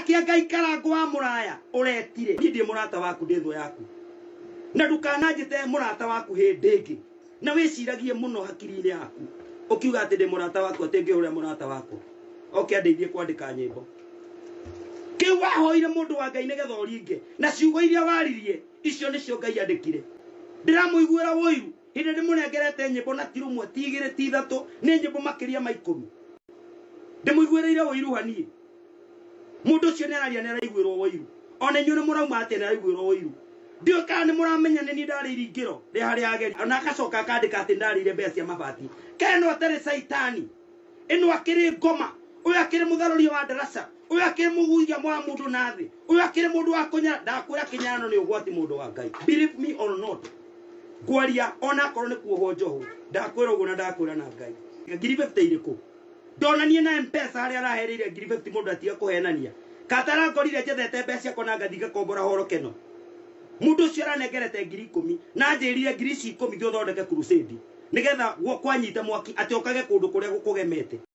nake agaikara ngwa muraya uretire ndi murata waku ndetho yaku na ndukananjite murata waku hindingi na wiciragie muno hakiri-ini yaku ukiuga ati ndi murata waku atenge uria murata wako andeithie kwandika nyimbo kiu wahoire mundu wa Ngai nigetha uringe na ciugo iria waririe icio nicio Ngai andikire ndiramuiguira woiru hindi ndimunengerete nyimbo na ti rumwe ti igiri ti ithatu ni nyimbo makiria ma 10 ndimuiguireire woiru hanie mundu ucio neraria neraiguirwo woiru ona inyuĩ murauma ati neraiguirwo woiru ndio kana ni muramenya ni ndari iringiro ri hari ageri ona akacoka akandika ati ndarire mbeca cia mabati keno atari saitani ino akiri ngoma uyu akiri mutharuria wa darasa uyu akiri muguiria mwa mundu nathi uyu akiri mundu wa kunya ndakwira kinyano ni ugwati mundu wa Ngai believe me or not gwaria ona korwo ni kuoho njohu ndakwira uguo na ndakwira na Ngai 50 iriku ndonanie na M-Pesa hari araherire 50 mundu atiga kuhenania katara ngorire njethete mbeca kona ngathiga kombora horo keno mundu ucio aranengerete 10,000 na njirire 10,000 thondeke crusade nigetha kwanyita mwaki ati okage kundu kuria gukugemete